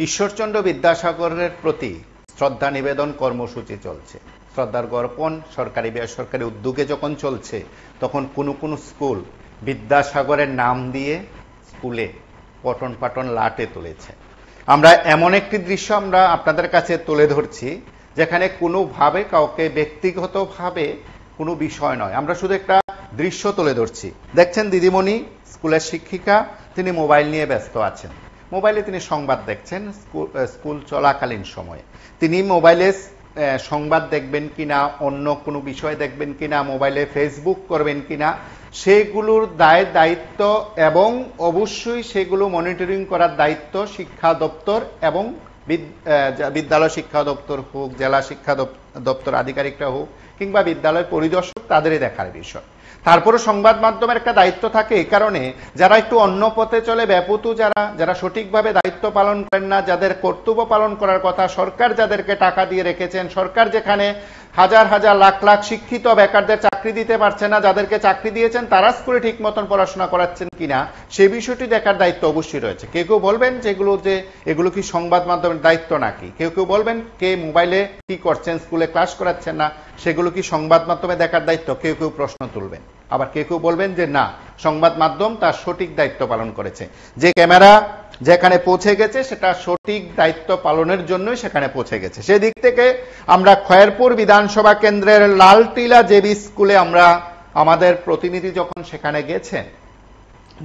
ঈশ্বরচন্দ্র বিদ্যাসাগরের প্রতি শ্রদ্ধা নিবেদন কর্মসূচি চলছে। শ্রদ্ধার জ্ঞাপন সরকারি বেসরকারি উদ্যোগে যখন চলছে, তখন কোনো স্কুল বিদ্যাসাগরের নাম দিয়ে স্কুলে পঠন পাঠন লাটে তুলেছে। আমরা এমন একটি দৃশ্য আমরা আপনাদের কাছে তুলে ধরছি, যেখানে কোনোভাবে কাউকে ব্যক্তিগতভাবে কোনো বিষয় নয়, আমরা শুধু একটা দৃশ্য তুলে ধরছি। দেখছেন দিদিমণি স্কুলের শিক্ষিকা, তিনি মোবাইল নিয়ে ব্যস্ত আছেন। মোবাইলে তিনি সংবাদ দেখছেন। স্কুল চলাকালীন সময়ে তিনি মোবাইলে সংবাদ দেখবেন কিনা, অন্য কোনো বিষয় দেখবেন কিনা, মোবাইলে ফেসবুক করবেন কিনা, সেগুলোর দায়িত্ব এবং অবশ্যই সেগুলো মনিটরিং করার দায়িত্ব শিক্ষা দপ্তর এবং বিদ্যালয় শিক্ষা দপ্তর হোক, জেলা শিক্ষা দপ্তর আধিকারিকরা হোক, কিংবা বিদ্যালয় পরিদর্শক, তাদেরই দেখার বিষয়। তারপরে সংবাদ মাধ্যমের একটা দায়িত্ব থাকে, এই কারণে যারা একটু অন্য পথে চলে, ব্যাপতু যারা সঠিকভাবে দায়িত্ব পালন করেন না, যাদের কর্তব্য পালন করার কথা, সরকার যাদেরকে টাকা দিয়ে রেখেছেন, সরকার যেখানে হাজার হাজার লাখ লাখ শিক্ষিত বেকারদের চাকরি দিতে পারছে না, যাদেরকে চাকরি দিয়েছেন তারা স্কুলে ঠিক মতন পড়াশোনা করাচ্ছেন কিনা, সেই বিষয়টি দেখার দায়িত্ব অবশ্যই রয়েছে। কেউ কেউ বলবেন যে এগুলো কি সংবাদ মাধ্যমের দায়িত্ব নাকি, কেউ কেউ বলবেন কে মোবাইলে কি করছেন, স্কুলে ক্লাস করাচ্ছেন না, সেগুলো কি সংবাদ মাধ্যমে দেখার দায়িত্ব, কেউ কেউ প্রশ্ন তুলবেন। আবার কেউ কেউ বলবেন যে না, সংবাদ মাধ্যম তার সঠিক দায়িত্ব পালন করেছে, যে ক্যামেরা যেখানে পৌঁছে গেছে সেটা সঠিক দায়িত্ব পালনের জন্যই সেখানে পৌঁছে গেছে। সেদিক থেকে আমরা খয়েরপুর বিধানসভা কেন্দ্রের লালটিলা জেবি স্কুলে আমাদের প্রতিনিধি যখন সেখানে গেছেন,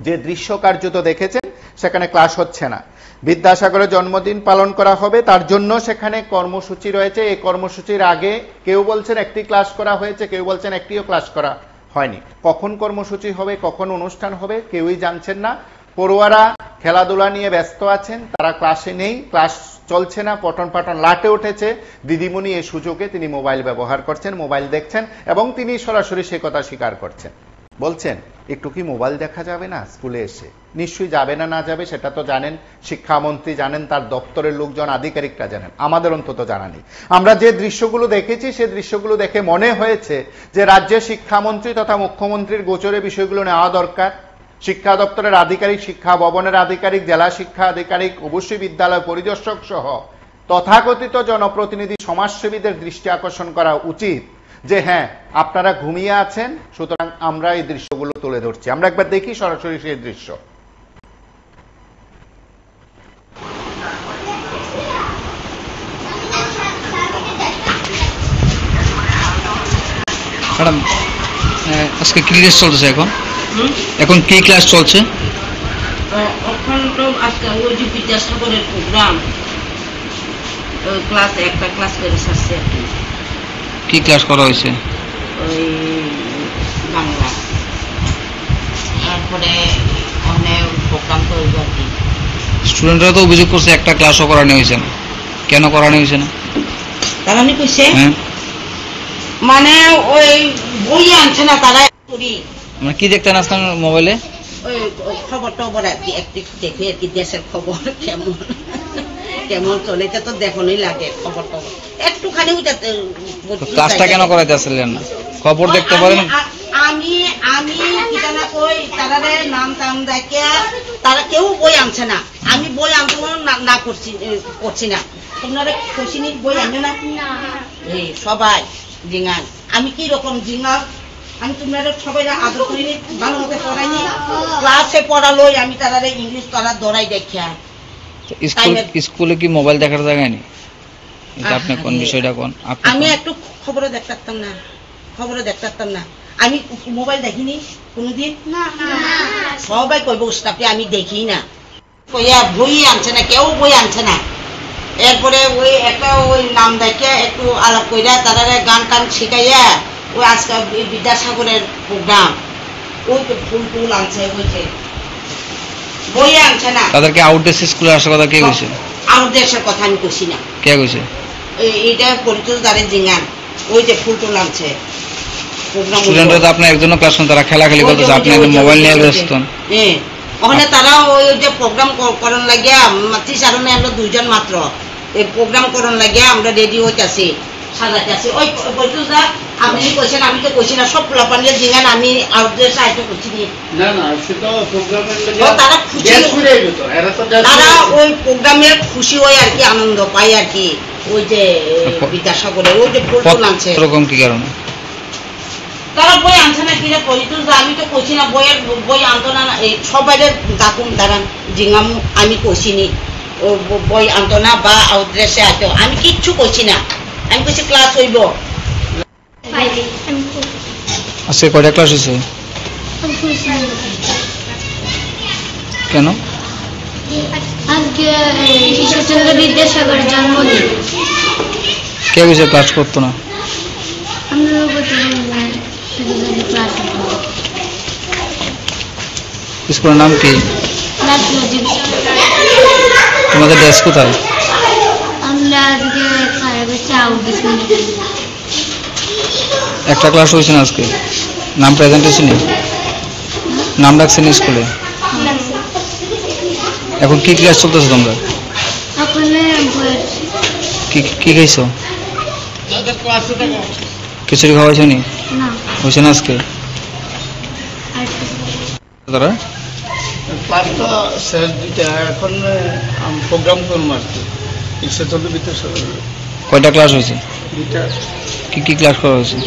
যে দৃশ্য কার্যত দেখেছেন, সেখানে ক্লাস হচ্ছে না। বিদ্যাসাগরের জন্মদিন পালন করা হবে, তার জন্য সেখানে কর্মসূচি রয়েছে। এই কর্মসূচির আগে কেউ বলছেন একটি ক্লাস করা হয়েছে, কেউ বলছেন একটিও ক্লাস করা হয়নি। কখন কর্মসূচি হবে, কখন অনুষ্ঠান হবে, কেউই জানছেন না। পড়ুয়ারা খেলাধুলা নিয়ে ব্যস্ত আছেন, তারা ক্লাসে নেই, ক্লাস চলছে না, পঠন পাঠন লাটে উঠেছে। দিদিমণি এই সুযোগে তিনি মোবাইল ব্যবহার করছেন, মোবাইল দেখছেন, এবং তিনি সরাসরি সে কথা স্বীকার করছেন। বলছেন একটু কি মোবাইল দেখা যাবে না স্কুলে এসে? নিশ্চয়ই যাবে না, না যাবে সেটা তো জানেন শিক্ষামন্ত্রী, জানেন তার দপ্তরের লোকজন, আধিকারিকরা জানেন, আমাদের অন্তত জানা নেই। আমরা যে দৃশ্যগুলো দেখেছি, সে দৃশ্যগুলো দেখে মনে হয়েছে যে রাজ্যের শিক্ষামন্ত্রী তথা মুখ্যমন্ত্রীর গোচরে বিষয়গুলো নেওয়া দরকার। শিক্ষা দপ্তরের আধিকারিক, শিক্ষা ভবনের আধিকারিক, জেলা শিক্ষা আধিকারিক, অবশ্যই বিদ্যালয় পরিদর্শক সহ তথাকথিত জনপ্রতিনিধি সমাজসেবীদের দৃষ্টি আকর্ষণ করা উচিত যে হ্যাঁ, আপনারা ঘুমিয়ে আছেন, সুতরাং আমরা এই দৃশ্যগুলো তুলে ধরছি। আমরা একবার দেখি সরাসরি সেই দৃশ্য। ম্যাডাম, আজকে কি ক্লাস চলছে? এখন কি ক্লাস চলছে? এখন তো আজকে ওই যে বিদ্যাসাগরের প্রোগ্রাম, ক্লাস একটা ক্লাস করে আসছে। কি ক্লাস করা হয়েছে? ওই বাংলা, তারপরে অনেক প্রোগ্রাম তো আর কি। স্টুডেন্টরা তো অভিযোগ করছে একটা ক্লাসও করানো হয়েছে না। কেন করানো হয়েছে না? তারা নি কইছে মানে ওই বই আনছে না তারা। মানে কি দেখতেন আসতেন মোবাইলে? ওই খবর টবর আর কি, একটু দেখে আর কি, দেশের খবর কেমন কেমন চলেছে তো দেখানোই লাগে, খবর টবর একটুখানি। ক্লাসটা কেন করাইতে আসলেন না? খবর দেখতে পারেন। আমি কিনা কই তারা নাম টাম দেখে তারা কেউ বই আনছে না। আমি বই আনতে না করছি না। তোমরা খুশিনি বই আনবে না সবাই জিঙান। আমি কি রকম জিঙা, আমি তোমরা সবাই আদর করিনি, ভালোভাবে পড়াইনি, ক্লাসে পড়ালোই আমি তারা ইংলিশ তারা দৌড়াই দেখা। স্কুলে কি মোবাইল দেখার জায়গা নেই? এটা আপনি কোন বিষয়টা কোন? আমি একটু খবরে দেখতাম না, আমি মোবাইল দেখিনি কোনদিন। সবাই কইব স্টাফে আমি দেখি না, কইয়া বই আনছে না, কেউ বই আনছে না। এরপরে ওই একটা ওই নাম দেখে একটু আলাপ কইরা তারা গান টান শিখাইয়া, ওই আজকে বিদ্যাসাগরের প্রোগ্রাম, ওই তো ফুল টুল আনছে, ওইছে বই আনছে না। তাদেরকে আউটডেস স্কুলে আসার কথা কে কইছে? আউটডেসের কথা আমি কইছি না। কে কইছে? এইটা পরিচয় দাঁড়িয়ে জিঙান, ওই যে ফুল টুল আনছে প্রোগ্রাম। স্টুডেন্টরা তো আপনি একজনও ক্লাস না, তারা খেলাখেলি করতেছে, আপনি মোবাইল নিয়ে ব্যস্ত। ওখানে তারা ওই যে প্রোগ্রাম করার লাগিয়া টিচার আমরা দুইজন মাত্র, এই প্রোগ্রাম করার লাগিয়া আমরা রেডি হইতেছি, সাজাতে আছি। ওই পরিচয় আপনি কইছেন, আমি তো কইছি না সব পোলাপানলে জিগান আমি আউটড্রেস আইতে করছি না না সেটা প্রোগ্রামের তারা খুশি তারা ওই প্রোগ্রামের খুশি হয় আর কি, আনন্দ পায় আর কি। ওই যে বিদ্যাসাগরের ওই যে পল্টন আনছে এরকম কি কারণে তারা বই আনছে না কিনা পরিতোষ, আমি তো কইছি না বই আনতো না। এই সবাই ডাকুন দাঁড়ান জিঙ্গামু, আমি কইছিনি ও বই আনতো না বা আউটড্রেসে আইতো, আমি কিচ্ছু কইছি না। আমি কইছি ক্লাস হইব। আজকে কয়টা ক্লাস হয়েছে? কেন? আজকে ঈশ্বরচন্দ্র বিদ্যাসাগরের জন্মদিন। কে বিষয়ে ক্লাস করতো না? আমরা ক্লাস স্কুলের নাম কি? তোমাদের ডেস্ক কোথায়? আমরা আজকে একটা ক্লাস হয়েছে না আজকে? নাম প্রেজেন্টেশন নাম রাখছেন স্কুলে? এখন কি ক্লাস চলতেছে তোমরা? কি খাইছো? খিচুড়ি খাওয়া হয়েছে নি? হয়েছে না আজকে? তারা ক্লাসটা শেষ দুইটা, এখন প্রোগ্রাম করবো আর কি। ঈশ্বরচন্দ্র বিদ্যাসাগর কয়টা ক্লাস হয়েছে? দুইটা। কি ক্লাস করা হয়েছে?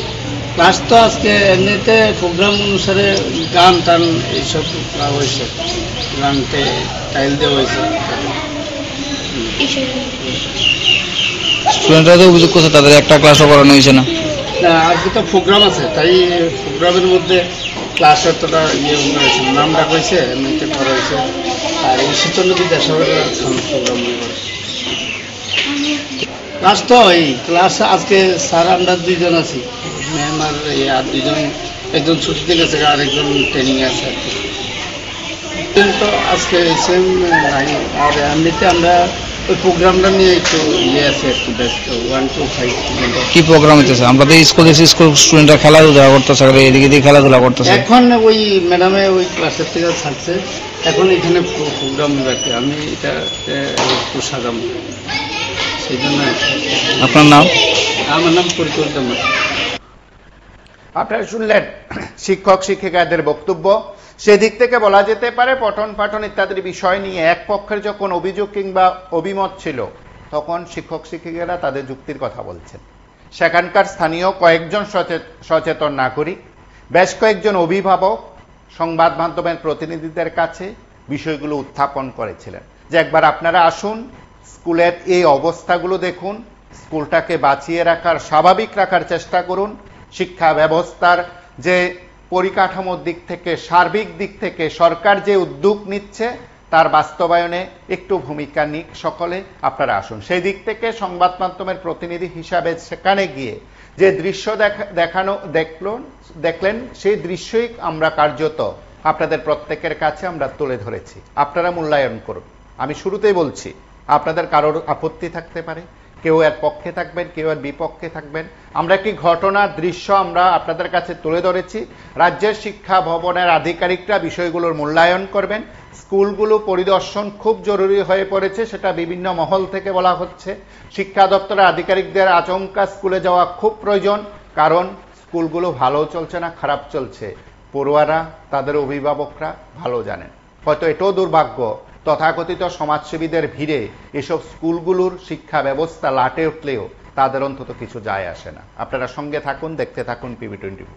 ক্লাস তো আজকে এমনিতে প্রোগ্রাম অনুসারে গান টান এইসব করা হয়েছে, গানতে টাইল দেওয়া হয়েছে। স্টুডেন্টরা তো অভিযোগ করছে তাদের একটা ক্লাসও করানো হয়েছে না। আজকে তো প্রোগ্রাম আছে, তাই প্রোগ্রামের মধ্যে ক্লাস এতটা হয়েছে, নাম ডাক হয়েছে, এমনিতে করা হয়েছে। আর ঈশ্বরচন্দ্র বিদ্যাসাগরের প্রোগ্রাম ক্লাস তো এই ক্লাস আজকে স্যার আমরা দুইজন আছি, ম্যাম আর আর দুইজন, একজন ছুটিতে গেছে আর একজন ট্রেনিং আছে আর কি। তো আজকে সেম নাই। আর এমনিতে আমরা ওই প্রোগ্রামটা নিয়ে একটু আছে একটু ব্যস্ত। 1 to 5 কি প্রোগ্রাম হইতেছে? আমরা তো স্কুল স্টুডেন্টরা খেলাধুলা করতেছে, এদিকে এদিকে খেলাধুলা করতেছে। এখন ওই ম্যাডামে ওই ক্লাসের থেকে ছাড়ছে, এখন এখানে প্রোগ্রাম রাখে, আমি এটা একটু সাজাবো সেই জন্য। আপনার নাম? আমার নাম পরিচর্যা। আপনারা শুনলেন শিক্ষক শিক্ষিকাদের বক্তব্য। সেদিক থেকে বলা যেতে পারে পঠন পাঠন ইত্যাদি বিষয় নিয়ে এক পক্ষের যখন অভিযোগ কিংবা অভিমত ছিল, তখন শিক্ষক শিক্ষিকারা তাদের যুক্তির কথা বলছেন। সেখানকার স্থানীয় কয়েকজন সচেতন নাগরিক, বেশ কয়েকজন অভিভাবক সংবাদ মাধ্যমের প্রতিনিধিদের কাছে বিষয়গুলো উত্থাপন করেছিলেন যে একবার আপনারা আসুন, স্কুলের এই অবস্থাগুলো দেখুন, স্কুলটাকে বাঁচিয়ে রাখার, স্বাভাবিক রাখার চেষ্টা করুন। শিক্ষা ব্যবস্থার যে পরিকাঠামোর দিক থেকে, সার্বিক দিক থেকে সরকার যে উদ্যোগ নিচ্ছে তার বাস্তবায়নে একটু ভূমিকা নিক সকলে, আপনারা আসুন। সেই দিক থেকে সংবাদ মাধ্যমের প্রতিনিধি হিসাবে সেখানে গিয়ে যে দৃশ্য দেখলেন সেই দৃশ্যই আমরা কার্যত আপনাদের প্রত্যেকের কাছে আমরা তুলে ধরেছি। আপনারা মূল্যায়ন করুন। আমি শুরুতেই বলছি, আপনাদের কারোর আপত্তি থাকতে পারে, কেউ এর পক্ষে থাকবেন, কেউ এর বিপক্ষে থাকবেন। আমরা একটি ঘটনার দৃশ্য আমরা আপনাদের কাছে তুলে ধরেছি। রাজ্যের শিক্ষা ভবনের আধিকারিকরা বিষয়গুলোর মূল্যায়ন করবেন। স্কুলগুলো পরিদর্শন খুব জরুরি হয়ে পড়েছে, সেটা বিভিন্ন মহল থেকে বলা হচ্ছে। শিক্ষা দপ্তরের আধিকারিকদের আচমকা স্কুলে যাওয়া খুব প্রয়োজন, কারণ স্কুলগুলো ভালো চলছে না খারাপ চলছে পড়ুয়ারা, তাদের অভিভাবকরা ভালো জানেন। হয়তো এটাও দুর্ভাগ্য, তথাকথিত সমাজসেবীদের ভিড়ে এসব স্কুলগুলোর শিক্ষা ব্যবস্থা লাটে উঠলেও তাদের অন্তত কিছু যায় আসে না। আপনারা সঙ্গে থাকুন, দেখতে থাকুন PB24।